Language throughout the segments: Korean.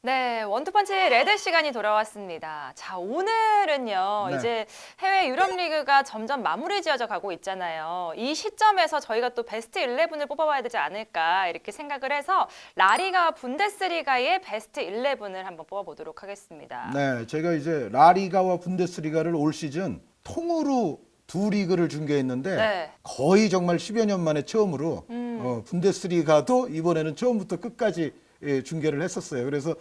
네, 원투펀치 레드 시간이 돌아왔습니다. 자, 오늘은요, 네. 이제 해외 유럽 리그가 점점 마무리 지어져 가고 있잖아요. 이 시점에서 저희가 또 베스트 11을 뽑아봐야 되지 않을까 이렇게 생각을 해서 라리가와 분데스리가의 베스트 11을 한번 뽑아보도록 하겠습니다. 네, 제가 이제 라리가와 분데스리가를 올 시즌 통으로 두 리그를 중계했는데 네. 거의 정말 10여 년 만에 처음으로 분데스리가도 이번에는 처음부터 끝까지 중계를 했었어요. 그래서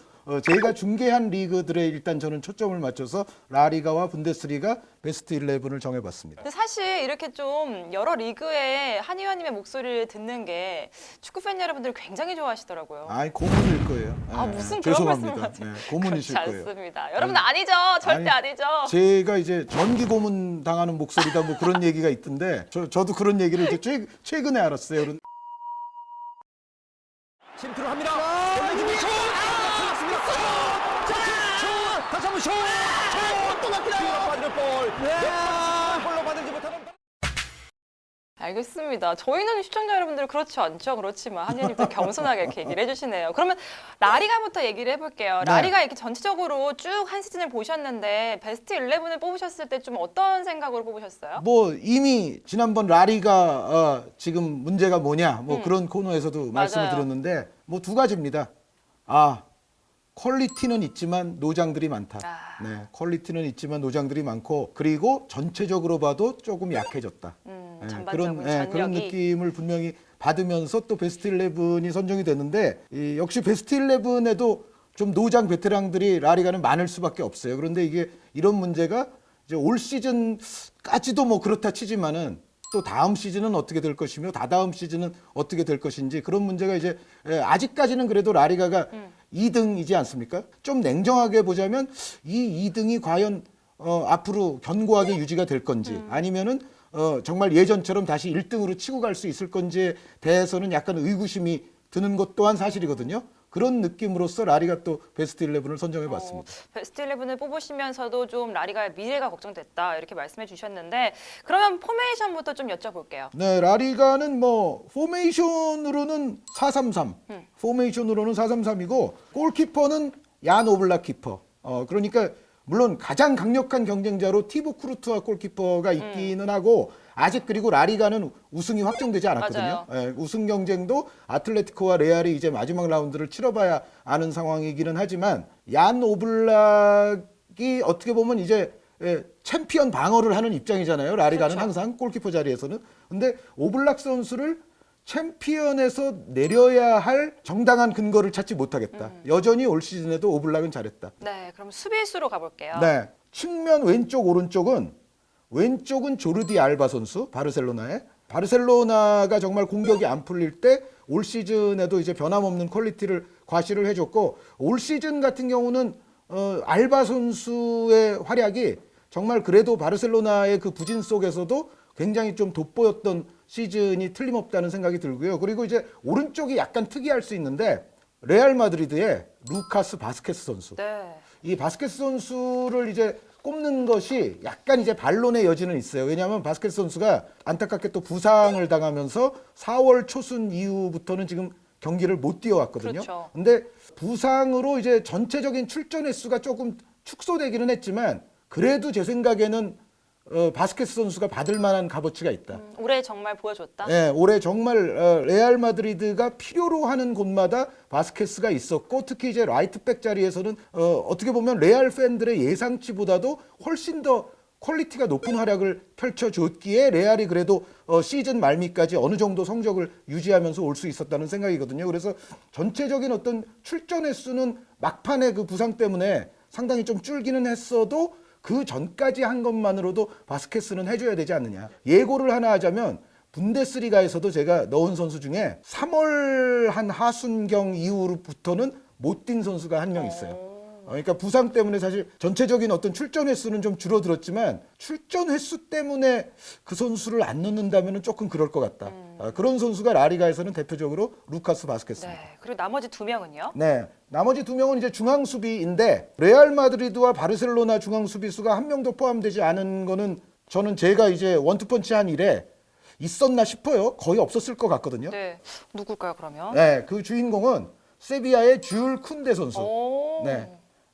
제가 중계한 리그들에 일단 저는 초점을 맞춰서 라리가와 분데스리가 베스트 11을 정해봤습니다. 근데 사실 이렇게 좀 여러 리그의 한 의원님의 목소리를 듣는 게 축구 팬 여러분들이 굉장히 좋아하시더라고요. 아이 고문일 거예요. 아, 네, 무슨 그런 죄송합니다. 말씀을 네, 고문이실 그렇지 거예요. 않습니다. 여러분 아니죠. 절대 아니, 아니죠. 제가 이제 전기 고문 당하는 목소리다 뭐 그런 얘기가 있던데 저도 그런 얘기를 이제 최근에 알았어요. 침투를 합니다. 연결 슛! 맞습니다. 슛! 다시 한번 슛! 또 막히나요? 빠지는 볼. 몇 골로 받은지 못하는. 알겠습니다. 저희는 시청자 여러분들 그렇지 않죠. 그렇지만 한현님도 겸손하게 이렇게 얘기를 해주시네요. 그러면 라리가부터 얘기를 해볼게요. 네. 라리가 이렇게 전체적으로 쭉 한 시즌을 보셨는데 베스트 11을 뽑으셨을 때 좀 어떤 생각으로 뽑으셨어요? 뭐 이미 지난번 라리가 지금 문제가 뭐냐 뭐 그런 코너에서도 말씀을 맞아요. 드렸는데 뭐 두 가지입니다. 퀄리티는 있지만 노장들이 많다. 네, 퀄리티는 있지만 노장들이 많고 그리고 전체적으로 봐도 조금 약해졌다. 전반적으로 그런 전력이. 느낌을 분명히 받으면서 또 베스트 11이 선정이 됐는데 역시 베스트 11에도 좀 노장 베테랑들이 라리가는 많을 수밖에 없어요. 그런데 이게 이런 문제가 이제 올 시즌까지도 뭐 그렇다 치지만은 또 다음 시즌은 어떻게 될 것이며 다다음 시즌은 어떻게 될 것인지 그런 문제가 이제 아직까지는 그래도 라리가가 2등이지 않습니까? 좀 냉정하게 보자면 이 2등이 과연 앞으로 견고하게 유지가 될 건지 아니면은 정말 예전처럼 다시 1등으로 치고 갈 수 있을 건지에 대해서는 약간 의구심이 드는 것 또한 사실이거든요. 그런 느낌으로서 라리가 또 베스트 11을 선정해 봤습니다. 베스트 11을 뽑으시면서도 좀 라리가의 미래가 걱정됐다 이렇게 말씀해 주셨는데 그러면 포메이션부터 좀 여쭤볼게요. 네, 라리가는 뭐 포메이션으로는 4-3-3. 포메이션으로는 4-3-3이고 골키퍼는 얀 오블락 키퍼. 그러니까 물론 가장 강력한 경쟁자로 티보 쿠르투아 골키퍼가 있기는 하고 아직 그리고 라리가는 우승이 확정되지 않았거든요. 예, 우승 경쟁도 아틀레티코와 레알이 이제 마지막 라운드를 치러봐야 아는 상황이기는 하지만 얀 오블락이 어떻게 보면 이제 챔피언 방어를 하는 입장이잖아요. 라리가는 그렇죠. 항상 골키퍼 자리에서는. 근데 오블락 선수를 챔피언에서 내려야 할 정당한 근거를 찾지 못하겠다. 여전히 올 시즌에도 오블락은 잘했다. 네, 그럼 수비수로 가볼게요. 네, 측면 왼쪽 왼쪽은 조르디 알바 선수 바르셀로나의 바르셀로나가 정말 공격이 안 풀릴 때 올 시즌에도 이제 변함없는 퀄리티를 과시를 해줬고 올 시즌 같은 경우는 알바 선수의 활약이 정말 그래도 바르셀로나의 그 부진 속에서도 굉장히 좀 돋보였던 시즌이 틀림없다는 생각이 들고요. 그리고 이제 오른쪽이 약간 특이할 수 있는데 레알 마드리드의 루카스 바스케스 선수. 네. 이 바스케스 선수를 이제 꼽는 것이 약간 이제 반론의 여지는 있어요. 왜냐하면 바스케스 선수가 안타깝게 또 부상을 당하면서 4월 초순 이후부터는 지금 경기를 못 뛰어왔거든요. 그렇죠. 근데 부상으로 이제 전체적인 출전 횟수가 조금 축소되기는 했지만 그래도 제 생각에는 바스케스 선수가 받을 만한 값어치가 있다. 올해 정말 보여줬다. 네, 올해 정말 레알 마드리드가 필요로 하는 곳마다 바스케스가 있었고 특히 이제 라이트백 자리에서는 어떻게 보면 레알 팬들의 예상치보다도 훨씬 더 퀄리티가 높은 활약을 펼쳐줬기에 레알이 그래도 시즌 말미까지 어느 정도 성적을 유지하면서 올 수 있었다는 생각이거든요. 그래서 전체적인 어떤 출전 횟수는 막판에 그 부상 때문에 상당히 좀 줄기는 했어도 그 전까지 한 것만으로도 바스케스는 해줘야 되지 않느냐. 예고를 하나 하자면 분데스리가에서도 제가 넣은 선수 중에 3월 한 하순경 이후부터는 못 뛴 선수가 한 명 있어요. 그러니까 부상 때문에 사실 전체적인 어떤 출전 횟수는 좀 줄어들었지만 출전 횟수 때문에 그 선수를 안 넣는다면 조금 그럴 것 같다. 그런 선수가 라리가에서는 대표적으로 루카스 바스케스입니다. 네. 그리고 나머지 두 명은요? 네. 나머지 두 명은 이제 중앙 수비인데 레알 마드리드와 바르셀로나 중앙 수비수가 한 명도 포함되지 않은 거는 저는 제가 이제 원투펀치 한 일에 있었나 싶어요. 거의 없었을 것 같거든요. 네. 누굴까요, 그러면? 네, 그 주인공은 세비야의 줄 쿤데 선수. 오. 네.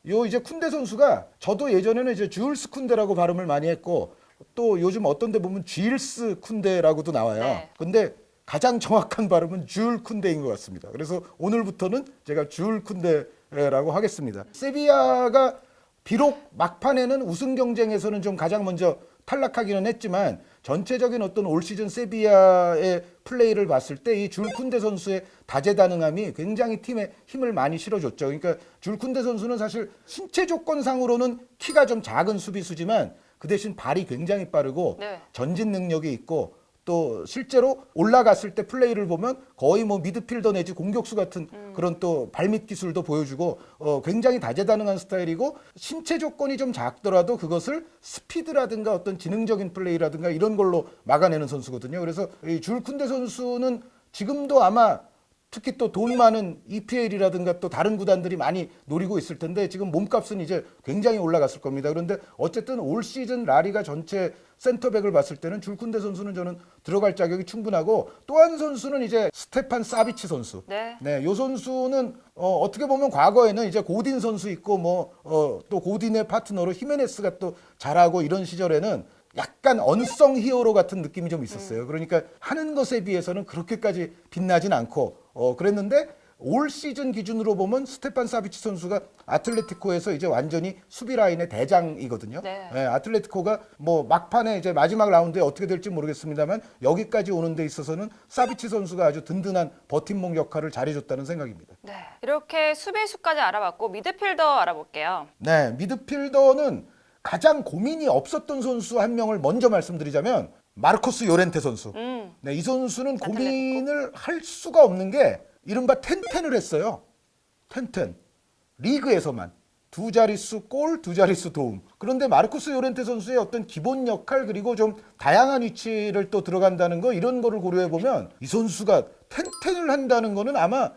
요 이제 쿤데 선수가 저도 예전에는 이제 줄스 쿤데라고 발음을 많이 했고 또 요즘 어떤 데 보면 쥐일스 쿤데라고도 나와요. 네. 근데 가장 정확한 발음은 줄 쿤데인 것 같습니다. 그래서 오늘부터는 제가 줄 쿤데라고 하겠습니다. 세비야가 비록 막판에는 우승 경쟁에서는 좀 가장 먼저 탈락하기는 했지만 전체적인 어떤 올 시즌 세비야의 플레이를 봤을 때 이 줄 쿤데 선수의 다재다능함이 굉장히 팀에 힘을 많이 실어줬죠. 그러니까 줄 쿤데 선수는 사실 신체 조건상으로는 키가 좀 작은 수비수지만 그 대신 발이 굉장히 빠르고 네. 전진 능력이 있고 또 실제로 올라갔을 때 플레이를 보면 거의 뭐 미드필더 내지 공격수 같은 그런 또 발밑 기술도 보여주고 굉장히 다재다능한 스타일이고 신체 조건이 좀 작더라도 그것을 스피드라든가 어떤 지능적인 플레이라든가 이런 걸로 막아내는 선수거든요. 그래서 이 줄 쿤데 선수는 지금도 아마 특히 또 돈 많은 EPL이라든가 또 다른 구단들이 많이 노리고 있을 텐데 지금 몸값은 이제 굉장히 올라갔을 겁니다. 그런데 어쨌든 올 시즌 라리가 전체 센터백을 봤을 때는 줄 쿤데 선수는 저는 들어갈 자격이 충분하고 또 한 선수는 이제 스테판 사비치 선수. 네. 네, 요 선수는 어떻게 보면 과거에는 이제 고딘 선수 있고 뭐 또 고딘의 파트너로 히메네스가 또 잘하고 이런 시절에는 약간 언성 히어로 같은 느낌이 좀 있었어요. 그러니까 하는 것에 비해서는 그렇게까지 빛나진 않고 그랬는데 올 시즌 기준으로 보면 스테판 사비치 선수가 아틀레티코에서 이제 완전히 수비 라인의 대장이거든요. 네. 네, 아틀레티코가 뭐 막판에 이제 마지막 라운드에 어떻게 될지 모르겠습니다만 여기까지 오는 데 있어서는 사비치 선수가 아주 든든한 버팀목 역할을 잘해줬다는 생각입니다. 네. 이렇게 수비수까지 알아봤고 미드필더 알아볼게요. 네, 미드필더는 가장 고민이 없었던 선수 한 명을 먼저 말씀드리자면 마르코스 요렌테 선수. 네, 이 선수는 고민을 할 수가 없는 게 이른바 텐텐을 했어요. 텐텐. 리그에서만. 두 자릿수 골, 두 자릿수 도움. 그런데 마르코스 요렌테 선수의 어떤 기본 역할 그리고 좀 다양한 위치를 또 들어간다는 거 이런 거를 고려해 보면 이 선수가 텐텐을 한다는 거는 아마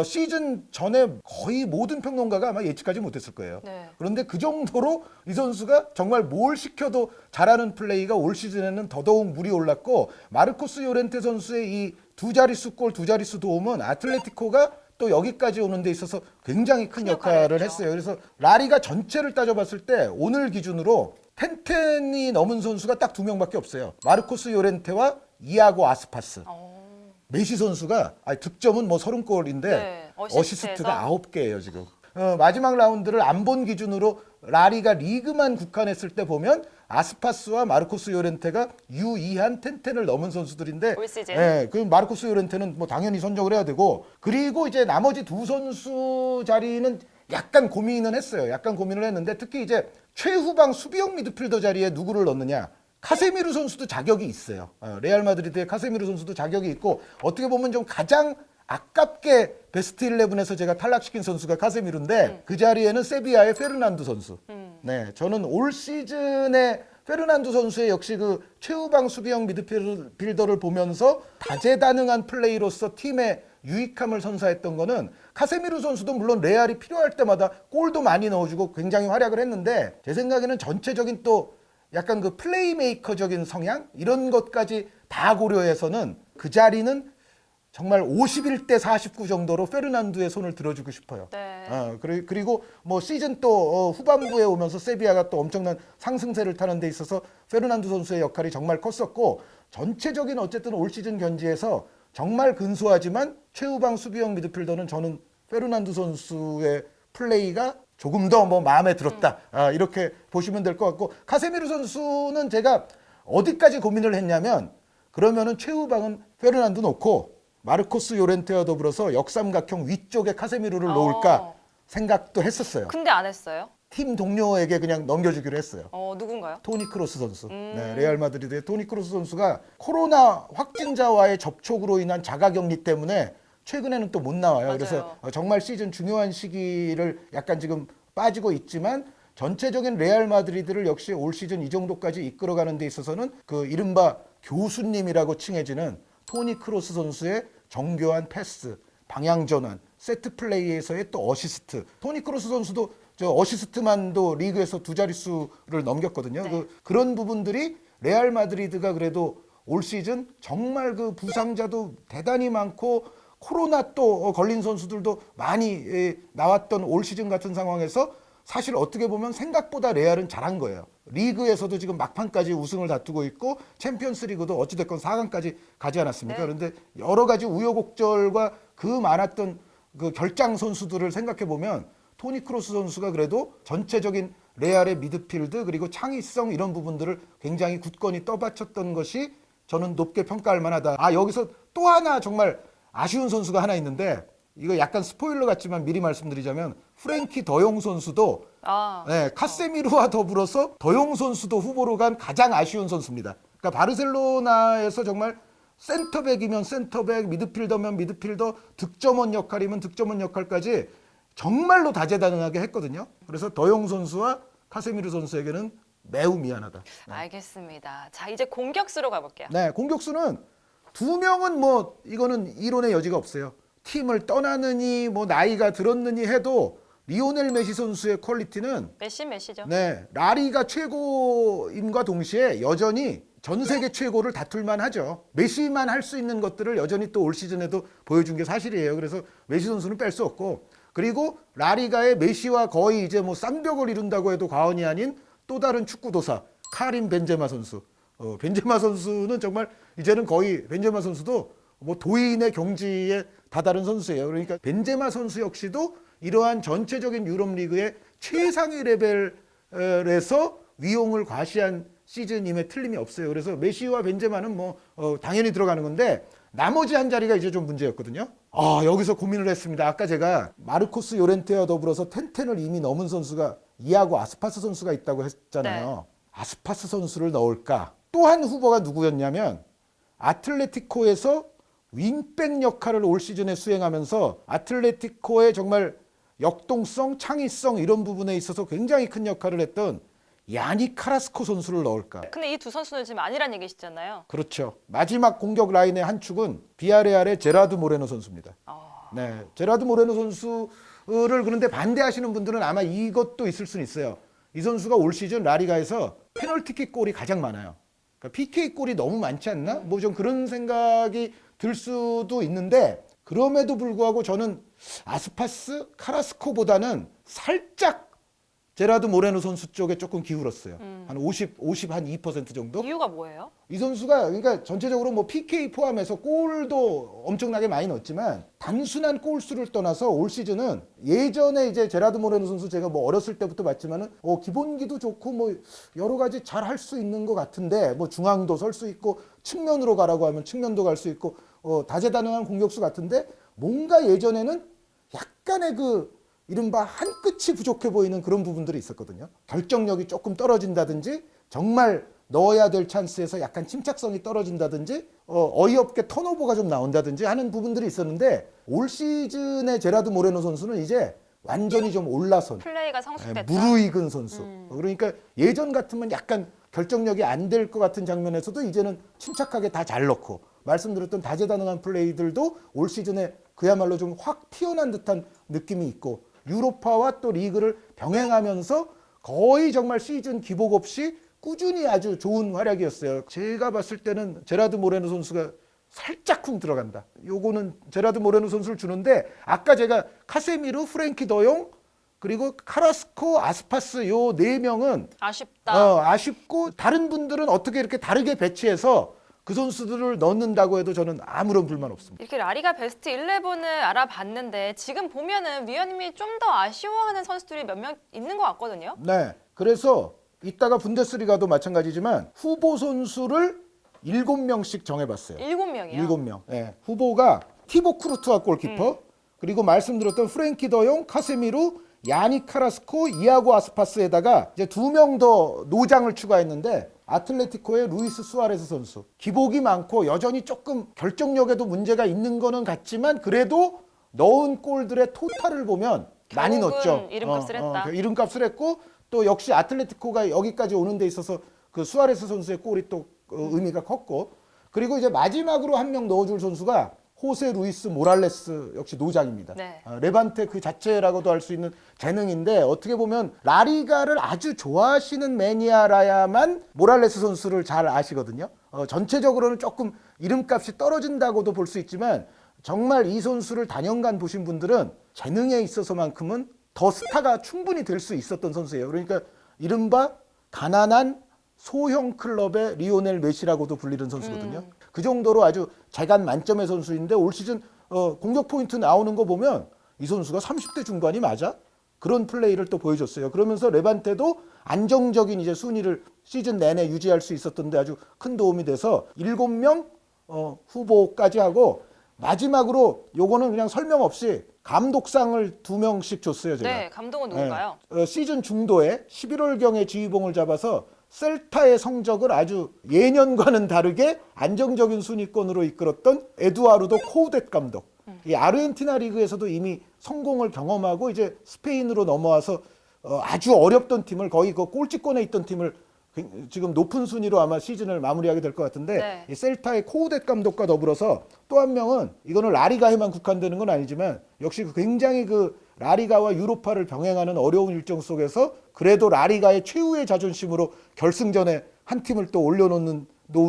시즌 전에 거의 모든 평론가가 아마 예측하지 못했을 거예요. 네. 그런데 그 정도로 이 선수가 정말 뭘 시켜도 잘하는 플레이가 올 시즌에는 더더욱 물이 올랐고 마르코스 요렌테 선수의 이 두 자릿수 골, 두 자릿수 도움은 아틀레티코가 또 여기까지 오는 데 있어서 굉장히 큰 역할을 했어요. 그래서 라리가 전체를 따져봤을 때 오늘 기준으로 텐텐이 넘은 선수가 딱 두 명밖에 없어요. 마르코스 요렌테와 이아고 아스파스. 메시 선수가 득점은 뭐 30골인데 네, 어시스트가 9개예요 지금. 마지막 라운드를 안 본 기준으로 라리가 리그만 국한했을 때 보면 아스파스와 마르코스 요렌테가 유이한 텐텐을 넘은 선수들인데 올 시즌. 네, 그 마르코스 요렌테는 뭐 당연히 선정을 해야 되고 그리고 이제 나머지 두 선수 자리는 약간 고민은 했어요. 약간 고민을 했는데 특히 이제 최후방 수비형 미드필더 자리에 누구를 넣느냐. 카세미르 선수도 자격이 있어요. 레알 마드리드의 카세미르 선수도 자격이 있고 어떻게 보면 좀 가장 아깝게 베스트 11에서 제가 탈락시킨 선수가 카세미르인데 그 자리에는 세비야의 페르난두 선수. 네, 저는 올 시즌에 페르난두 선수의 역시 그 최후방 수비형 미드필더를 보면서 다재다능한 플레이로서 팀의 유익함을 선사했던 거는 카세미르 선수도 물론 레알이 필요할 때마다 골도 많이 넣어주고 굉장히 활약을 했는데 제 생각에는 전체적인 또 약간 그 플레이메이커적인 성향 이런 것까지 다 고려해서는 그 자리는 정말 51대 49 정도로 페르난두의 손을 들어주고 싶어요. 네. 그리고 뭐 시즌 또 후반부에 오면서 세비야가 또 엄청난 상승세를 타는 데 있어서 페르난두 선수의 역할이 정말 컸었고 전체적인 어쨌든 올 시즌 견지에서 정말 근소하지만 최후방 수비형 미드필더는 저는 페르난두 선수의 플레이가 조금 더 뭐 마음에 들었다. 이렇게 보시면 될 것 같고 카세미르 선수는 제가 어디까지 고민을 했냐면 그러면은 최후방은 페르난두 놓고 마르코스 요렌테와 더불어서 역삼각형 위쪽에 카세미르를 놓을까 생각도 했었어요. 근데 안 했어요? 팀 동료에게 그냥 넘겨주기로 했어요. 누군가요? 토니 크로스 선수. 네, 레알 마드리드의 토니 크로스 선수가 코로나 확진자와의 접촉으로 인한 자가격리 때문에 최근에는 또 못 나와요. 맞아요. 그래서 정말 시즌 중요한 시기를 약간 지금 빠지고 있지만 전체적인 레알 마드리드를 역시 올 시즌 이 정도까지 이끌어가는 데 있어서는 그 이른바 교수님이라고 칭해지는 토니 크로스 선수의 정교한 패스, 방향 전환, 세트 플레이에서의 또 어시스트. 토니 크로스 선수도 저 어시스트만도 리그에서 두 자릿수를 넘겼거든요. 네. 그런 부분들이 레알 마드리드가 그래도 올 시즌 정말 그 부상자도 대단히 많고 코로나 또 걸린 선수들도 많이 나왔던 올 시즌 같은 상황에서 사실 어떻게 보면 생각보다 레알은 잘한 거예요. 리그에서도 지금 막판까지 우승을 다투고 있고 챔피언스 리그도 어찌됐건 4강까지 가지 않았습니까? 네. 그런데 여러 가지 우여곡절과 그 많았던 그 결장 선수들을 생각해 보면 토니 크로스 선수가 그래도 전체적인 레알의 미드필드 그리고 창의성 이런 부분들을 굉장히 굳건히 떠받쳤던 것이 저는 높게 평가할 만하다. 여기서 또 하나 정말 아쉬운 선수가 하나 있는데 이거 약간 스포일러 같지만 미리 말씀드리자면 프랭키 더용 선수도 카세미르와 더불어서 더용 선수도 후보로 간 가장 아쉬운 선수입니다. 그러니까 바르셀로나에서 정말 센터백이면 센터백, 미드필더면 미드필더, 득점원 역할이면 득점원 역할까지 정말로 다재다능하게 했거든요. 그래서 더용 선수와 카세미르 선수에게는 매우 미안하다. 알겠습니다. 자, 이제 공격수로 가볼게요. 네, 공격수는 두 명은 뭐 이거는 이론의 여지가 없어요. 팀을 떠나느니 뭐 나이가 들었느니 해도 리오넬 메시 선수의 퀄리티는 메시죠. 네, 라리가 최고임과 동시에 여전히 전 세계 최고를 다툴만 하죠. 메시만 할 수 있는 것들을 여전히 또 올 시즌에도 보여준 게 사실이에요. 그래서 메시 선수는 뺄 수 없고 그리고 라리가의 메시와 거의 이제 뭐 쌍벽을 이룬다고 해도 과언이 아닌 또 다른 축구 도사 카림 벤제마 선수. 벤제마 선수는 정말 이제는 거의 벤제마 선수도 뭐 도인의 경지에 다다른 선수예요. 그러니까 벤제마 선수 역시도 이러한 전체적인 유럽 리그의 최상위 레벨에서 위용을 과시한 시즌임에 틀림이 없어요. 그래서 메시와 벤제마는 뭐 당연히 들어가는 건데 나머지 한 자리가 이제 좀 문제였거든요. 여기서 고민을 했습니다. 아까 제가 마르코스 요렌테와 더불어서 텐텐을 이미 넘은 선수가 이아고 아스파스 선수가 있다고 했잖아요. 네. 아스파스 선수를 넣을까? 또 한 후보가 누구였냐면 아틀레티코에서 윙백 역할을 올 시즌에 수행하면서 아틀레티코의 정말 역동성, 창의성 이런 부분에 있어서 굉장히 큰 역할을 했던 야니 카라스코 선수를 넣을까? 근데 이 두 선수는 지금 아니란 얘기시잖아요. 그렇죠. 마지막 공격 라인의 한 축은 비아레알의 제라드 모레노 선수입니다. 네, 제라드 모레노 선수를 그런데 반대하시는 분들은 아마 이것도 있을 수는 있어요. 이 선수가 올 시즌 라리가에서 페널티킥 골이 가장 많아요. 그러니까 PK 골이 너무 많지 않나? 뭐 좀 그런 생각이 들 수도 있는데 그럼에도 불구하고 저는 아스파스 카라스코보다는 살짝 제라드 모레노 선수 쪽에 조금 기울었어요. 한 52% 정도? 이유가 뭐예요? 이 선수가 그러니까 전체적으로 뭐 PK 포함해서 골도 엄청나게 많이 넣었지만 단순한 골수를 떠나서 올 시즌은 예전에 이제 제라드 모레노 선수 제가 뭐 어렸을 때부터 봤지만은 기본기도 좋고 뭐 여러 가지 잘 할 수 있는 것 같은데 뭐 중앙도 설 수 있고 측면으로 가라고 하면 측면도 갈 수 있고 다재다능한 공격수 같은데 뭔가 예전에는 약간의 그 이른바 한 끗이 부족해 보이는 그런 부분들이 있었거든요. 결정력이 조금 떨어진다든지 정말 넣어야 될 찬스에서 약간 침착성이 떨어진다든지 어이없게 턴오버가 좀 나온다든지 하는 부분들이 있었는데 올 시즌의 제라드 모레노 선수는 이제 완전히 좀 올라선 플레이가 성숙됐다. 무르익은 선수. 그러니까 예전 같으면 약간 결정력이 안 될 것 같은 장면에서도 이제는 침착하게 다 잘 넣고 말씀드렸던 다재다능한 플레이들도 올 시즌에 그야말로 좀 확 피어난 듯한 느낌이 있고 유로파와 또 리그를 병행하면서 거의 정말 시즌 기복 없이 꾸준히 아주 좋은 활약이었어요. 제가 봤을 때는 제라드 모레노 선수가 살짝쿵 들어간다. 요거는 제라드 모레노 선수를 주는데 아까 제가 카세미르, 프랭키 더용 그리고 카라스코, 아스파스 요 네 명은 아쉽다. 아쉽고 다른 분들은 어떻게 이렇게 다르게 배치해서 그 선수들을 넣는다고 해도 저는 아무런 불만 없습니다. 이렇게 라리가 베스트 11을 알아봤는데 지금 보면은 위원님이 좀 더 아쉬워하는 선수들이 몇 명 있는 것 같거든요. 네. 그래서 이따가 분데스리가도 마찬가지지만 후보 선수를 7명씩 정해봤어요. 7명이요? 7명. 네. 후보가 티보 크루트와 골키퍼 그리고 말씀드렸던 프랭키 더용, 카세미루, 야니 카라스코, 이아고 아스파스에다가 이제 2명 더 노장을 추가했는데 아틀레티코의 루이스 수아레스 선수. 기복이 많고 여전히 조금 결정력에도 문제가 있는 거는 같지만 그래도 넣은 골들의 토탈을 보면 많이 넣었죠. 이름값을 했다. 이름값을 했고 또 역시 아틀레티코가 여기까지 오는 데 있어서 그 수아레스 선수의 골이 또 의미가 컸고 그리고 이제 마지막으로 한 명 넣어줄 선수가 호세 루이스 모랄레스 역시 노장입니다. 네. 레반테 그 자체라고도 할 수 있는 재능인데 어떻게 보면 라리가를 아주 좋아하시는 매니아라야만 모랄레스 선수를 잘 아시거든요. 전체적으로는 조금 이름값이 떨어진다고도 볼 수 있지만 정말 이 선수를 단연간 보신 분들은 재능에 있어서만큼은 더 스타가 충분히 될 수 있었던 선수예요. 그러니까 이른바 가난한 소형 클럽의 리오넬 메시라고도 불리는 선수거든요. 그 정도로 아주 재간 만점의 선수인데 올 시즌 공격 포인트 나오는 거 보면 이 선수가 30대 중반이 맞아? 그런 플레이를 또 보여줬어요. 그러면서 레반테도 안정적인 이제 순위를 시즌 내내 유지할 수 있었던데 아주 큰 도움이 돼서 7명 후보까지 하고 마지막으로 요거는 그냥 설명 없이 감독상을 2명씩 줬어요, 제가. 네, 감독은 누군가요? 시즌 중도에 11월경에 지휘봉을 잡아서 셀타의 성적을 아주 예년과는 다르게 안정적인 순위권으로 이끌었던 에두아르도 코우댓 감독. 이 아르헨티나 리그에서도 이미 성공을 경험하고 이제 스페인으로 넘어와서 아주 어렵던 팀을 거의 그 꼴찌권에 있던 팀을 지금 높은 순위로 아마 시즌을 마무리하게 될 것 같은데 네. 이 셀타의 코우댓 감독과 더불어서 또 한 명은 이거는 라리가에만 국한되는 건 아니지만 역시 굉장히 그 라리가와 유로파를 병행하는 어려운 일정 속에서 그래도 라리가의 최후의 자존심으로 결승전에 한 팀을 또 올려놓은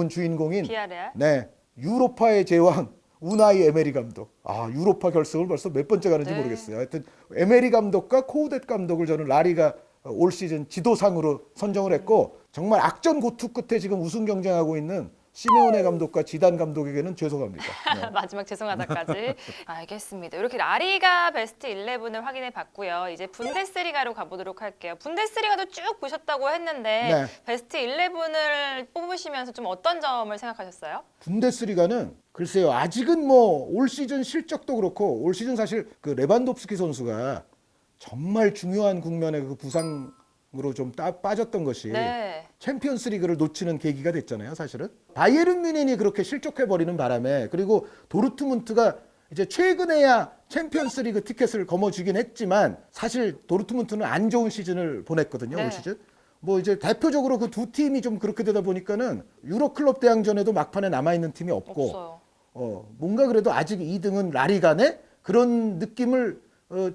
주인공인 비아레알? 네, 유로파의 제왕 우나이 에메리 감독. 유로파 결승을 벌써 몇 번째 가는지 네. 모르겠어요. 하여튼 에메리 감독과 코우댓 감독을 저는 라리가 올 시즌 지도상으로 선정을 했고 정말 악전고투 끝에 지금 우승 경쟁하고 있는 시메오네 감독과 지단 감독에게는 죄송합니다. 네. 마지막 죄송하다까지. 알겠습니다. 이렇게 라리가 베스트 11을 확인해 봤고요. 이제 분데스리가로 가보도록 할게요. 분데스리가도 쭉 보셨다고 했는데 네. 베스트 11을 뽑으시면서 좀 어떤 점을 생각하셨어요? 분데스리가는 글쎄요. 아직은 뭐 올 시즌 실적도 그렇고 올 시즌 사실 그 레반도프스키 선수가 정말 중요한 국면에 그 부상으로 좀 빠졌던 것이 네. 챔피언스 리그를 놓치는 계기가 됐잖아요, 사실은. 바이에른 뮌헨이 그렇게 실족해버리는 바람에 그리고 도르트문트가 이제 최근에야 챔피언스 리그 티켓을 거머쥐긴 했지만 사실 도르트문트는 안 좋은 시즌을 보냈거든요, 네. 올 시즌. 뭐 이제 대표적으로 그 두 팀이 좀 그렇게 되다 보니까는 유로클럽 대항전에도 막판에 남아있는 팀이 없고 없어요. 뭔가 그래도 아직 2등은 라리가네? 그런 느낌을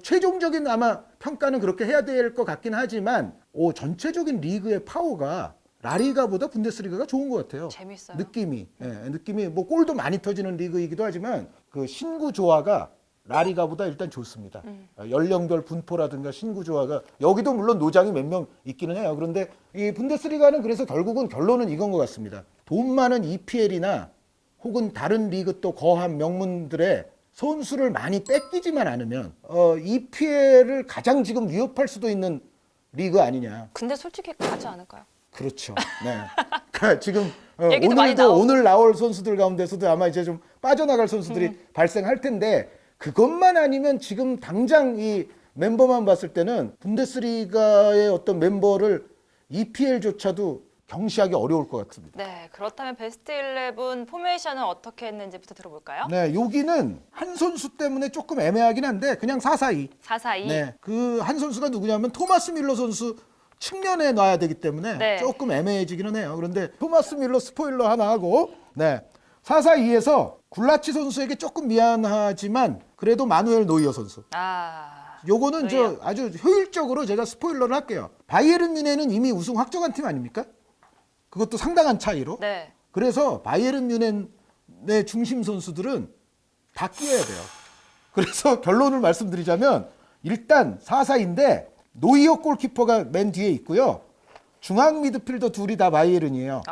최종적인 아마 평가는 그렇게 해야 될 것 같긴 하지만 전체적인 리그의 파워가 라리가보다 분데스리가가 좋은 것 같아요. 재밌어요. 느낌이 뭐 골도 많이 터지는 리그이기도 하지만 그 신구 조화가 라리가보다 일단 좋습니다. 연령별 분포라든가 신구 조화가 여기도 물론 노장이 몇 명 있기는 해요. 그런데 이 분데스리가는 그래서 결국은 결론은 이건 것 같습니다. 돈 많은 EPL이나 혹은 다른 리그 또 거한 명문들의 선수를 많이 뺏기지만 않으면 EPL을 가장 지금 위협할 수도 있는 리그 아니냐. 근데 솔직히 가지 않을까요? 그렇죠. 네. 그러니까 지금 얘기도 많이 나오고. 오늘 나올 선수들 가운데서도 아마 이제 좀 빠져나갈 선수들이 발생할 텐데 그것만 아니면 지금 당장 이 멤버만 봤을 때는 분데스리가의 어떤 멤버를 EPL조차도 경시하기 어려울 것 같습니다. 네, 그렇다면 베스트 11 포메이션은 어떻게 했는지부터 들어볼까요? 네, 여기는 한 선수 때문에 조금 애매하긴 한데 그냥 4-4-2. 4-4-2. 네, 그 한 선수가 누구냐면 토마스 밀러 선수 측면에 놔야 되기 때문에 네. 조금 애매해지기는 해요. 그런데 토마스 밀러 스포일러 하나 하고 4-4-2에서 굴라치 선수에게 조금 미안하지만 그래도 마누엘 노이어 선수. 요거는 노이어. 아주 효율적으로 제가 스포일러를 할게요. 바이에른 뮌헨은 이미 우승 확정한 팀 아닙니까? 그것도 상당한 차이로. 네. 그래서 바이에른 뮌헨의 중심 선수들은 다 끼어야 돼요. 그래서 결론을 말씀드리자면 일단 4-4인데 노이어 골키퍼가 맨 뒤에 있고요. 중앙 미드필더 둘이 다 바이에른이에요.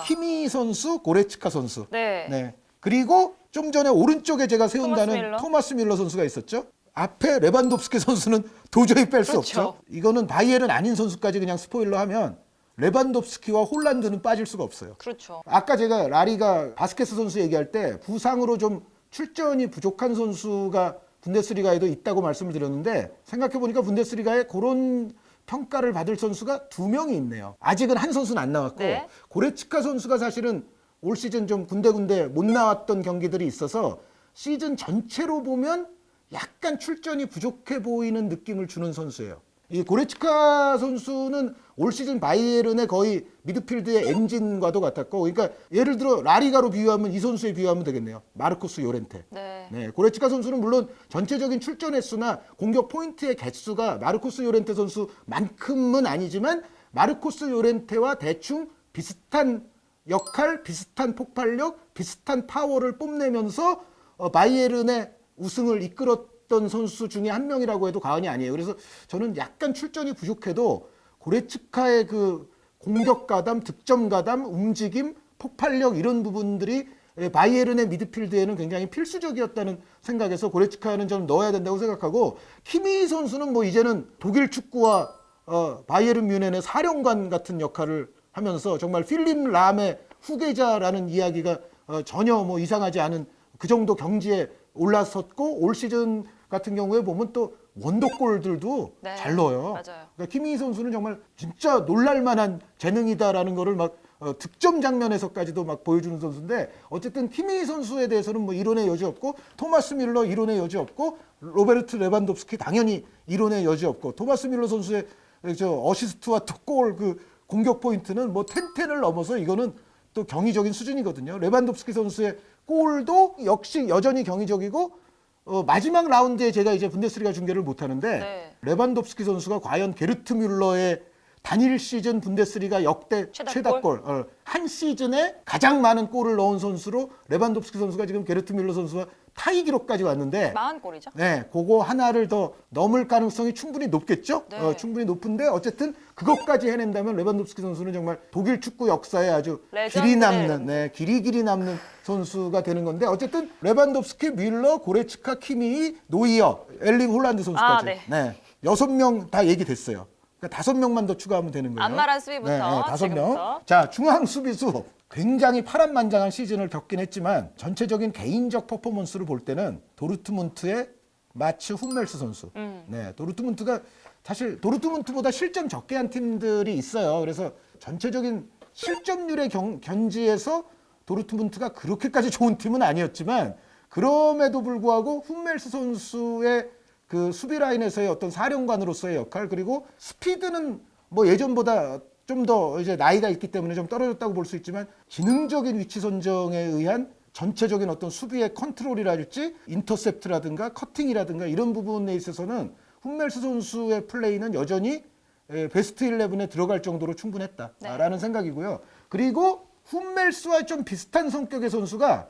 키미 선수, 고레츠카 선수. 네. 그리고 좀 전에 오른쪽에 제가 세운다는 토마스 밀러 선수가 있었죠. 앞에 레반도프스키 선수는 도저히 뺄 수 그렇죠. 없죠. 이거는 바이에른 아닌 선수까지 그냥 스포일러 하면 레반도프스키와 홀란드는 빠질 수가 없어요. 그렇죠. 아까 제가 라리가 바스케스 선수 얘기할 때 부상으로 좀 출전이 부족한 선수가 분데스리가에도 있다고 말씀을 드렸는데 생각해보니까 분데스리가에 그런 평가를 받을 선수가 2명이 있네요. 아직은 한 선수는 안 나왔고 네. 고레츠카 선수가 사실은 올 시즌 좀 군데군데 못 나왔던 경기들이 있어서 시즌 전체로 보면 약간 출전이 부족해 보이는 느낌을 주는 선수예요. 이 고레츠카 선수는 올 시즌 바이에른의 거의 미드필드의 엔진과도 같았고, 그러니까 예를 들어 라리가로 비유하면 이 선수에 비유하면 되겠네요. 마르코스 요렌테. 네. 고레츠카 선수는 물론 전체적인 출전 횟수나 공격 포인트의 개수가 마르코스 요렌테 선수만큼은 아니지만 마르코스 요렌테와 대충 비슷한 역할, 비슷한 폭발력, 비슷한 파워를 뽐내면서 바이에른의 우승을 이끌었던 선수 중에 한 명이라고 해도 과언이 아니에요. 그래서 저는 약간 출전이 부족해도 고레츠카의 그 공격 가담, 득점 가담, 움직임, 폭발력 이런 부분들이 바이에른의 미드필드에는 굉장히 필수적이었다는 생각에서 고레츠카는 좀 넣어야 된다고 생각하고, 키미 선수는 뭐 이제는 독일 축구와 바이에른 뮌헨의 사령관 같은 역할을 하면서 정말 필립 람의 후계자라는 이야기가 전혀 뭐 이상하지 않은 그 정도 경지에 올라섰고, 올 시즌 같은 경우에 보면 또 원더골들도 네, 잘 넣어요. 맞아요. 그러니까 키미 선수는 정말 진짜 놀랄만한 재능이다라는 거를 막 득점 장면에서까지도 막 보여주는 선수인데, 어쨌든 키미 선수에 대해서는 뭐 이론의 여지 없고, 토마스 밀러 이론의 여지 없고, 로베르트 레반도프스키 당연히 이론의 여지 없고, 토마스 밀러 선수의 저 어시스트와 또 골 그 공격 포인트는 뭐 텐텐을 넘어서 이거는 또 경이적인 수준이거든요. 레반도프스키 선수의 골도 역시 여전히 경이적이고, 마지막 라운드에 제가 이제 분데스리가 중계를 못 하는데, 네. 레반도프스키 선수가 과연 게르트 뮬러의 단일 시즌 분데스리가 역대 최다골, 한 시즌에 가장 많은 골을 넣은 선수로 레반도프스키 선수가 지금 게르트 뮬러 선수와 타이 기록까지 왔는데, 40골이죠. 네, 그거 하나를 더 넘을 가능성이 충분히 높겠죠. 네. 충분히 높은데 어쨌든 그것까지 해낸다면 레반도프스키 선수는 정말 독일 축구 역사에 아주 길이 남는, 길이 남는 선수가 되는 건데, 어쨌든 레반도프스키, 뮬러, 고레츠카, 키미, 노이어, 엘링 홀란드 선수까지, 네. 6명 다 얘기됐어요. 그러니까 5명만 더 추가하면 되는 거예요. 안마란 수비부터 5명. 지금부터. 자, 중앙 수비수 굉장히 파란만장한 시즌을 겪긴 했지만 전체적인 개인적 퍼포먼스를 볼 때는 도르트문트의 마츠 훈멜스 선수. 네, 도르트문트가 사실 도르트문트보다 실점 적게 한 팀들이 있어요. 그래서 전체적인 실점률의 견지에서 도르트문트가 그렇게까지 좋은 팀은 아니었지만, 그럼에도 불구하고 훈멜스 선수의 그 수비 라인에서의 어떤 사령관으로서의 역할, 그리고 스피드는 뭐 예전보다 좀 더 이제 나이가 있기 때문에 좀 떨어졌다고 볼 수 있지만, 기능적인 위치 선정에 의한 전체적인 어떤 수비의 컨트롤이랄지 인터셉트라든가 커팅이라든가 이런 부분에 있어서는 훈멜스 선수의 플레이는 여전히 베스트 11에 들어갈 정도로 충분했다라는 생각이고요. 그리고 훈멜스와 좀 비슷한 성격의 선수가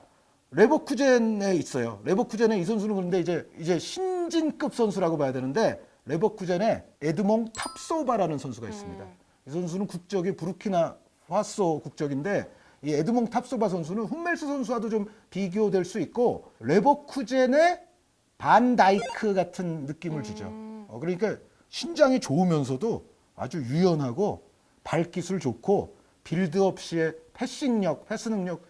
레버쿠젠에 있어요. 레버쿠젠에 이 선수는 그런데 이제 신진급 선수라고 봐야 되는데, 레버쿠젠에 에드몽 탑소바라는 선수가 있습니다. 이 선수는 국적이 부르키나 파소 국적인데, 이 에드몽 탑소바 선수는 훈멜스 선수와도 좀 비교될 수 있고, 레버쿠젠의 반 다이크 같은 느낌을 주죠. 그러니까 신장이 좋으면서도 아주 유연하고 발기술 좋고, 빌드업 시의 패싱력, 패스 능력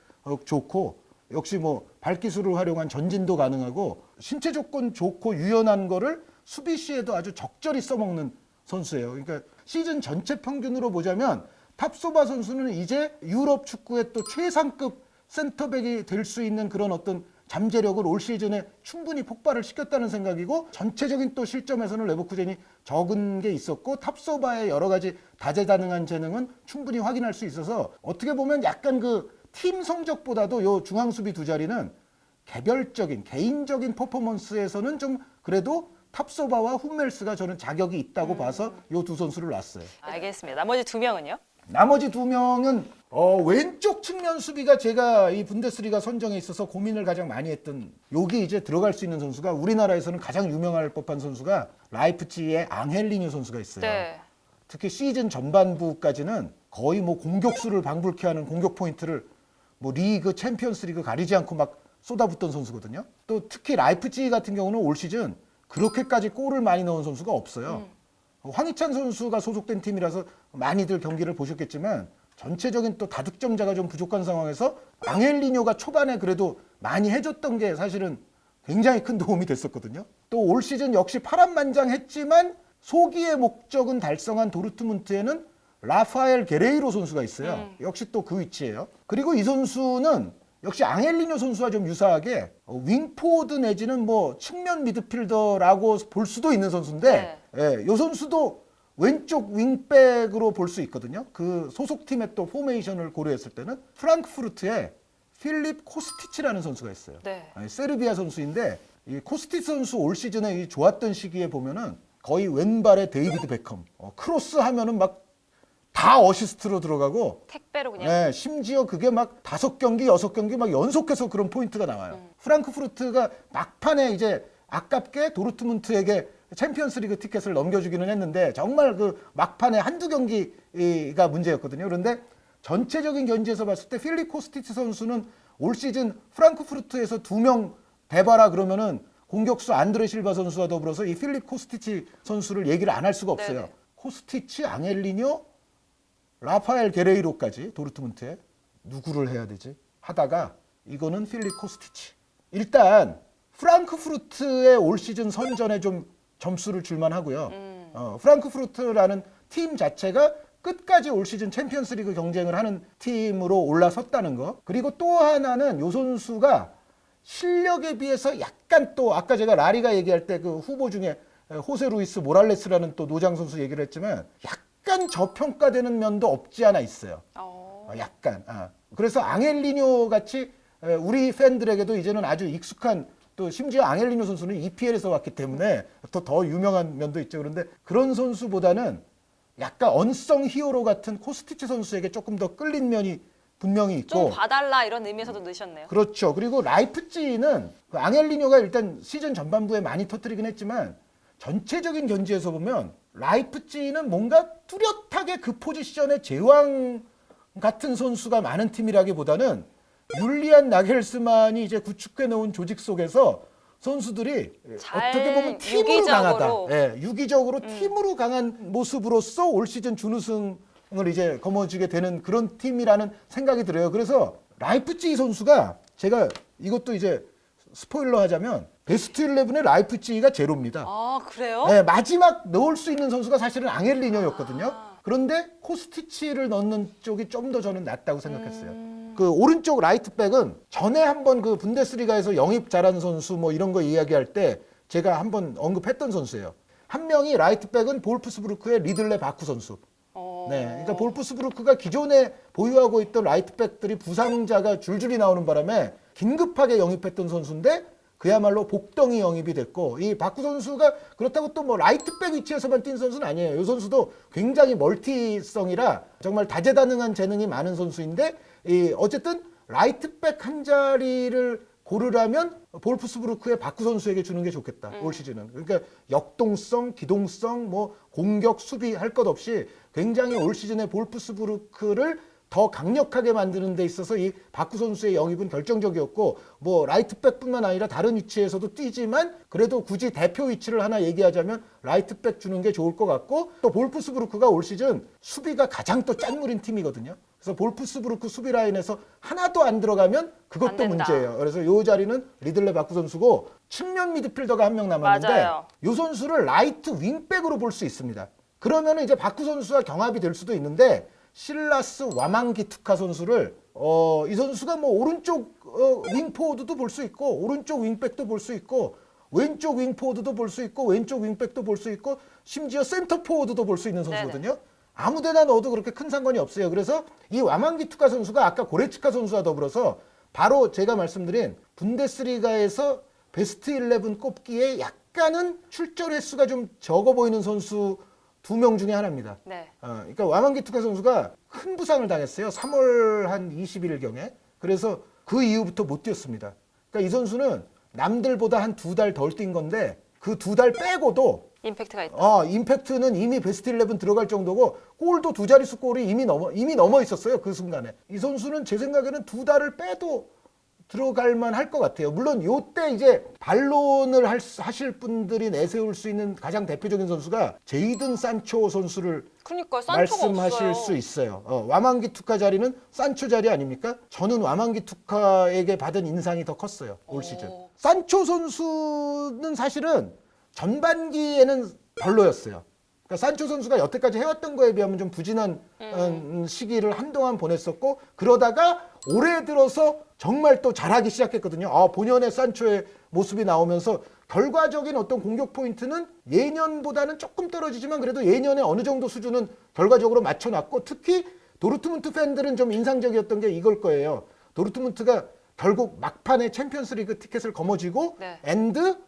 좋고, 역시 뭐 발기술을 활용한 전진도 가능하고, 신체 조건 좋고 유연한 거를 수비 시에도 아주 적절히 써먹는 선수예요. 그러니까 시즌 전체 평균으로 보자면 탑소바 선수는 이제 유럽 축구의 또 최상급 센터백이 될 수 있는 그런 어떤 잠재력을 올 시즌에 충분히 폭발을 시켰다는 생각이고, 전체적인 또 실점에서는 레버쿠젠이 적은 게 있었고, 탑소바의 여러 가지 다재다능한 재능은 충분히 확인할 수 있어서, 어떻게 보면 약간 그 팀 성적보다도 요 중앙 수비 두 자리는 개별적인 개인적인 퍼포먼스에서는 좀 그래도 탑소바와 훈멜스가 저는 자격이 있다고 봐서 요 두 선수를 놨어요. 알겠습니다. 나머지 2명은요? 나머지 2명은 왼쪽 측면 수비가 제가 이 분데스리가 선정에 있어서 고민을 가장 많이 했던, 여기 이제 들어갈 수 있는 선수가, 우리나라에서는 가장 유명할 법한 선수가 라이프치히의 앙헬리뉴 선수가 있어요. 네. 특히 시즌 전반부까지는 거의 뭐 공격수를 방불케 하는 공격 포인트를 뭐 리그, 챔피언스 리그 가리지 않고 막 쏟아붓던 선수거든요. 또 특히 라이프치히 같은 경우는 올 시즌 그렇게까지 골을 많이 넣은 선수가 없어요. 황희찬 선수가 소속된 팀이라서 많이들 경기를 보셨겠지만, 전체적인 또 다득점자가 좀 부족한 상황에서 앙헬리뇨가 초반에 그래도 많이 해줬던 게 사실은 굉장히 큰 도움이 됐었거든요. 또 올 시즌 역시 파란만장했지만 소기의 목적은 달성한 도르트문트에는 라파엘 게레이로 선수가 있어요. 역시 또 그 위치예요. 그리고 이 선수는 역시 앙헬리뇨 선수와 좀 유사하게 윙포워드 내지는 뭐 측면 미드필더라고 볼 수도 있는 선수인데, 이 선수도 왼쪽 윙백으로 볼 수 있거든요. 그 소속팀의 또 포메이션을 고려했을 때는 프랑크푸르트에 필립 코스티치라는 선수가 있어요. 네. 세르비아 선수인데, 이 코스티치 선수 올 시즌에 이 좋았던 시기에 보면은 거의 왼발의 데이비드 베컴, 크로스 하면은 막 다 어시스트로 들어가고 택배로 그냥. 네, 심지어 그게 막 5경기, 6경기 막 연속해서 그런 포인트가 나와요. 프랑크푸르트가 막판에 이제 아깝게 도르트문트에게 챔피언스리그 티켓을 넘겨주기는 했는데 정말 그 막판에 한두 경기가 문제였거든요. 그런데 전체적인 견지에서 봤을 때 필립 코스티치 선수는 올 시즌 프랑크푸르트에서 2명 대바라 그러면은 공격수 안드레 실바 선수와 더불어서 이 필립 코스티치 선수를 얘기를 안 할 수가 없어요. 네네. 코스티치, 앙헬리뇨, 라파엘 게레이로까지 도르트문트에 누구를 해야 되지? 하다가 이거는 필립 코스티치. 일단 프랑크푸르트의 올 시즌 선전에 좀 점수를 줄만 하고요. 프랑크푸르트라는 팀 자체가 끝까지 올 시즌 챔피언스리그 경쟁을 하는 팀으로 올라섰다는 거. 그리고 또 하나는 요 선수가 실력에 비해서 약간 또 아까 제가 라리가 얘기할 때 그 후보 중에 호세 루이스 모랄레스라는 또 노장 선수 얘기를 했지만 약간 저평가되는 면도 없지 않아 있어요. 약간. 그래서 앙헬리뇨 같이 우리 팬들에게도 이제는 아주 익숙한 또 심지어 앙헬리뇨 선수는 EPL에서 왔기 때문에 더 유명한 면도 있죠. 그런데 그런 선수보다는 약간 언성 히어로 같은 코스티치 선수에게 조금 더 끌린 면이 분명히 있고. 좀 봐달라 이런 의미에서도 넣으셨네요. 그렇죠. 그리고 라이프찌히는 그 앙헬리뇨가 일단 시즌 전반부에 많이 터뜨리긴 했지만 전체적인 견지에서 보면 라이프찌히는 뭔가 뚜렷하게 그 포지션의 제왕 같은 선수가 많은 팀이라기보다는 율리안 나겔스만이 이제 구축해 놓은 조직 속에서 선수들이 잘 어떻게 보면 팀으로 유기적으로. 강하다. 예, 유기적으로 팀으로 강한 모습으로서 올 시즌 준우승을 이제 거머쥐게 되는 그런 팀이라는 생각이 들어요. 그래서 라이프찌히 선수가 제가 이것도 이제 스포일러 하자면 베스트 11의 라이프찌히가 제로입니다. 아, 그래요? 네, 마지막 넣을 수 있는 선수가 사실은 앙헬리뇨였거든요. 그런데 코스티치를 넣는 쪽이 좀 더 저는 낫다고 생각했어요. 그 오른쪽 라이트백은 전에 한번 그 분데스리가에서 영입 잘하는 선수 뭐 이런 거 이야기할 때 제가 한번 언급했던 선수예요. 한 명이 라이트백은 볼프스부르크의 리들레 바쿠 선수. 네, 그러니까 볼프스부르크가 기존에 보유하고 있던 라이트백들이 부상자가 줄줄이 나오는 바람에 긴급하게 영입했던 선수인데 그야말로 복덩이 영입이 됐고 이 바쿠 선수가 그렇다고 또 뭐 라이트백 위치에서만 뛴 선수는 아니에요. 이 선수도 굉장히 멀티성이라 정말 다재다능한 재능이 많은 선수인데 이 어쨌든 라이트백 한 자리를 고르라면 볼프스부르크의 바쿠 선수에게 주는 게 좋겠다. 올 시즌은. 그러니까 역동성, 기동성, 뭐 공격, 수비 할 것 없이 굉장히 올 시즌에 볼프스부르크를 더 강력하게 만드는 데 있어서 이 바쿠 선수의 영입은 결정적이었고 뭐 라이트백뿐만 아니라 다른 위치에서도 뛰지만 그래도 굳이 대표 위치를 하나 얘기하자면 라이트백 주는 게 좋을 것 같고 또 볼프스부르크가 올 시즌 수비가 가장 또 짠물인 팀이거든요. 그래서 볼프스부르크 수비 라인에서 하나도 안 들어가면 그것도 안 된다. 문제예요. 그래서 이 자리는 리들레 바쿠 선수고 측면 미드필더가 한 명 남았는데 맞아요. 이 선수를 라이트 윙백으로 볼 수 있습니다. 그러면 이제 바쿠 선수와 경합이 될 수도 있는데 실라스 와망기투카 선수를 이 선수가 뭐 오른쪽 윙포워드도 볼 수 있고 오른쪽 윙백도 볼 수 있고 왼쪽 윙포워드도 볼 수 있고 왼쪽 윙백도 볼 수 있고 심지어 센터포워드도 볼 수 있는 선수거든요. 아무데나 넣어도 그렇게 큰 상관이 없어요. 그래서 이 와망기투카 선수가 아까 고레츠카 선수와 더불어서 바로 제가 말씀드린 분데스리가에서 베스트 11 꼽기에 약간은 출전 횟수가 좀 적어 보이는 선수 2명 중에 하나입니다. 네. 그러니까 와망기투카 선수가 큰 부상을 당했어요. 3월 한 20일경에. 그래서 그 이후부터 못 뛰었습니다. 그러니까 이 선수는 남들보다 한 2달 덜 뛴 건데 그 2달 빼고도 임팩트가 있다. 임팩트는 이미 베스트 11 들어갈 정도고 골도 두 자릿수 골이 이미 넘어 있었어요. 그 순간에. 이 선수는 제 생각에는 2달을 빼도 들어갈만 할 것 같아요. 물론 요때 이제 반론을 하실 분들이 내세울 수 있는 가장 대표적인 선수가 제이든 산초 선수를 그러니까 산초가 말씀하실 없어요. 수 있어요. 와망기투카 자리는 산초 자리 아닙니까? 저는 와망기투카에게 받은 인상이 더 컸어요. 올 시즌. 산초 선수는 사실은 전반기에는 별로였어요. 그러니까 산초 선수가 여태까지 해왔던 거에 비하면 좀 부진한 시기를 한동안 보냈었고 그러다가 올해 들어서 정말 또 잘하기 시작했거든요. 본연의 산초의 모습이 나오면서 결과적인 어떤 공격 포인트는 예년보다는 조금 떨어지지만 그래도 예년에 어느 정도 수준은 결과적으로 맞춰놨고 특히 도르트문트 팬들은 좀 인상적이었던 게 이걸 거예요. 도르트문트가 결국 막판에 챔피언스리그 티켓을 거머쥐고 네. 엔드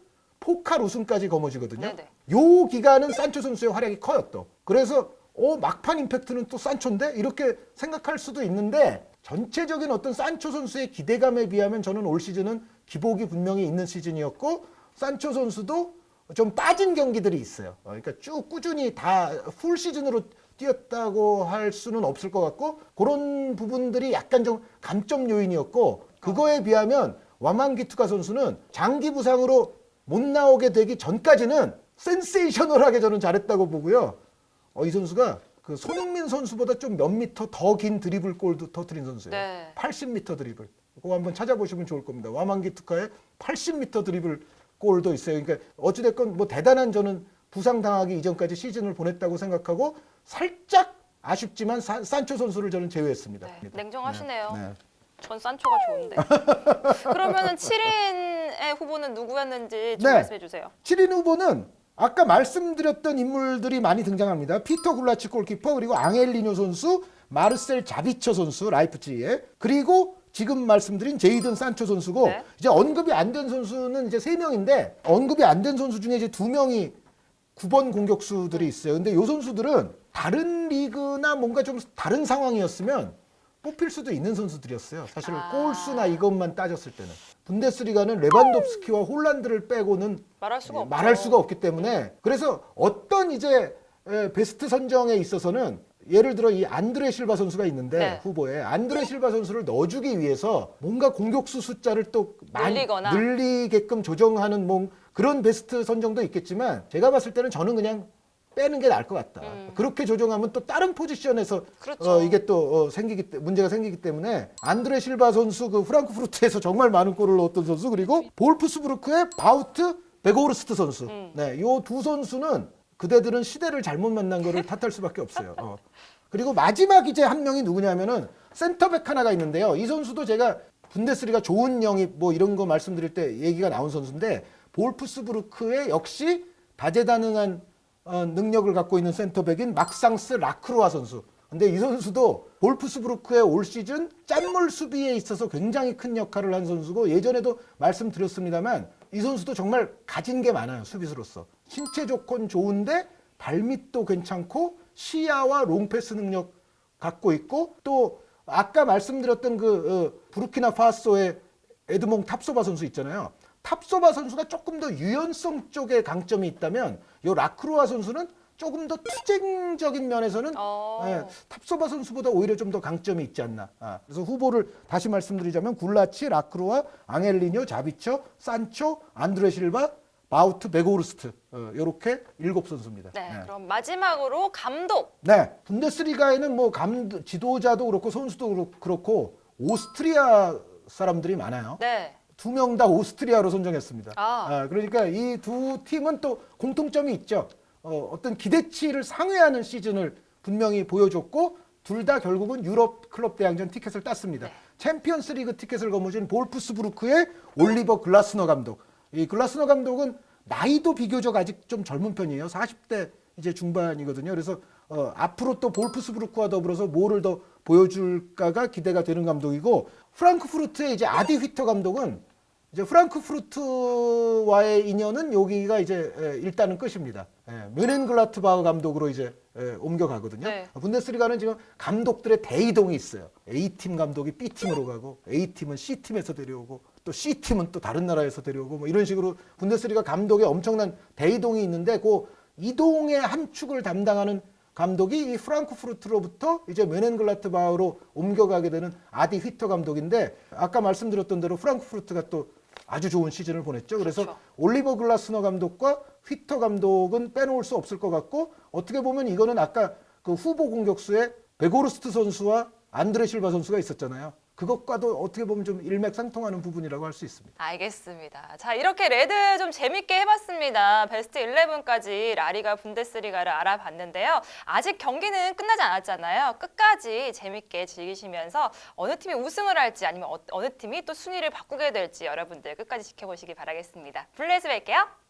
포칼 우승까지 거머쥐거든요. 네네. 요 기간은 산초 선수의 활약이 커요 또. 그래서 막판 임팩트는 또 산초인데 이렇게 생각할 수도 있는데 전체적인 어떤 산초 선수의 기대감에 비하면 저는 올 시즌은 기복이 분명히 있는 시즌이었고 산초 선수도 좀 빠진 경기들이 있어요. 그러니까 쭉 꾸준히 다 풀 시즌으로 뛰었다고 할 수는 없을 것 같고 그런 부분들이 약간 좀 감점 요인이었고 그거에 비하면 와만기투카 선수는 장기 부상으로 못 나오게 되기 전까지는 센세이셔널하게 저는 잘했다고 보고요. 이 선수가 그 손흥민 선수보다 좀 몇 미터 더 긴 드리블 골도 터뜨린 선수예요. 네. 80m 드리블. 그거 한번 찾아보시면 좋을 겁니다. 와만기투카의 80m 드리블 골도 있어요. 그러니까 어찌됐건 뭐 대단한 저는 부상당하기 이전까지 시즌을 보냈다고 생각하고 살짝 아쉽지만 산초 선수를 저는 제외했습니다. 네, 냉정하시네요. 네. 전 산초가 좋은데. 그러면은 7인의 후보는 누구였는지 좀 네. 말씀해 주세요. 7인 후보는 아까 말씀드렸던 인물들이 많이 등장합니다. 피터 굴라치 골키퍼 그리고 앙헬리뇨 선수, 마르셀 자비처 선수 라이프치히에 그리고 지금 말씀드린 제이든 산초 선수고 네. 이제 언급이 안 된 선수는 이제 3명인데 언급이 안 된 선수 중에 이제 2명이 9번 공격수들이 있어요. 근데 이 선수들은 다른 리그나 뭔가 좀 다른 상황이었으면 뽑힐 수도 있는 선수들이었어요. 사실 골수나 이것만 따졌을 때는. 분데스리가는 레반도프스키와 홀란드를 빼고는 말할 수가 없죠. 없기 때문에 그래서 어떤 이제 베스트 선정에 있어서는 예를 들어 이 안드레 실바 선수가 있는데 네. 후보에 안드레 실바 선수를 넣어주기 위해서 뭔가 공격수 숫자를 또 많이 늘리게끔 조정하는 뭐 그런 베스트 선정도 있겠지만 제가 봤을 때는 저는 그냥 빼는 게 나을 것 같다. 그렇게 조정하면 또 다른 포지션에서 그렇죠. 이게 또 문제가 생기기 때문에 안드레 실바 선수 그 프랑크푸르트에서 정말 많은 골을 넣었던 선수 그리고 볼프스부르크의 바우트 베고르스트 선수. 네, 요 두 선수는 그대들은 시대를 잘못 만난 거를 탓할 수밖에 없어요. 그리고 마지막 이제 한 명이 누구냐면은 센터백 하나가 있는데요. 이 선수도 제가 분데스리가 좋은 영입 뭐 이런 거 말씀드릴 때 얘기가 나온 선수인데 볼프스부르크의 역시 다재다능한 능력을 갖고 있는 센터백인 막상스 라크로아 선수. 근데 이 선수도 볼프스부르크의 올 시즌 짠물 수비에 있어서 굉장히 큰 역할을 한 선수고 예전에도 말씀드렸습니다만 이 선수도 정말 가진 게 많아요. 수비수로서. 신체 조건 좋은데 발밑도 괜찮고 시야와 롱패스 능력 갖고 있고 또 아까 말씀드렸던 그 부르키나파소의 에드몽 탑소바 선수 있잖아요. 탑소바 선수가 조금 더 유연성 쪽에 강점이 있다면 이 라크로아 선수는 조금 더 투쟁적인 면에서는 탑소바 선수보다 오히려 좀 더 강점이 있지 않나. 그래서 후보를 다시 말씀드리자면 굴라치, 라크로아, 앙헬리뇨, 자비처, 산초, 안드레 실바, 바우트, 베고르스트 이렇게 7선수입니다. 네, 그럼 마지막으로 감독. 네, 분데스리가에는 뭐 지도자도 그렇고 선수도 그렇고 오스트리아 사람들이 많아요. 네. 2명 다 오스트리아로 선정했습니다. 아. 그러니까 이 두 팀은 또 공통점이 있죠. 어떤 기대치를 상회하는 시즌을 분명히 보여줬고 둘 다 결국은 유럽 클럽 대항전 티켓을 땄습니다. 네. 챔피언스 리그 티켓을 거머쥔 볼프스부르크의 올리버 글라스너 감독. 이 글라스너 감독은 나이도 비교적 아직 좀 젊은 편이에요. 40대 이제 중반이거든요. 그래서 앞으로 또 볼프스부르크와 더불어서 뭐를 더 보여줄까가 기대가 되는 감독이고 프랑크푸르트의 이제 아디 휘터 감독은 이제 프랑크푸르트와의 인연은 여기가 이제 일단은 끝입니다. 뮌헨글라트바흐 감독으로 이제 옮겨가거든요. 네. 분데스리가는 지금 감독들의 대이동이 있어요. A팀 감독이 B팀으로 가고 A팀은 C팀에서 데려오고 또 C팀은 또 다른 나라에서 데려오고 뭐 이런 식으로 분데스리가 감독의 엄청난 대이동이 있는데 그 이동의 한 축을 담당하는 감독이 이 프랑크푸르트로부터 이제 뮌헨글라트바흐로 옮겨가게 되는 아디 휘터 감독인데 아까 말씀드렸던 대로 프랑크푸르트가 또 아주 좋은 시즌을 보냈죠. 그래서 그렇죠. 올리버 글라스너 감독과 휘터 감독은 빼놓을 수 없을 것 같고 어떻게 보면 이거는 아까 그 후보 공격수의 베고르스트 선수와 안드레 실바 선수가 있었잖아요. 그것과도 어떻게 보면 좀 일맥상통하는 부분이라고 할 수 있습니다. 알겠습니다. 자, 이렇게 레드 좀 재밌게 해봤습니다. 베스트 11까지 라리가 분데스리가를 알아봤는데요. 아직 경기는 끝나지 않았잖아요. 끝까지 재밌게 즐기시면서 어느 팀이 우승을 할지 아니면 어느 팀이 또 순위를 바꾸게 될지 여러분들 끝까지 지켜보시기 바라겠습니다. 블레이즈 뵐게요.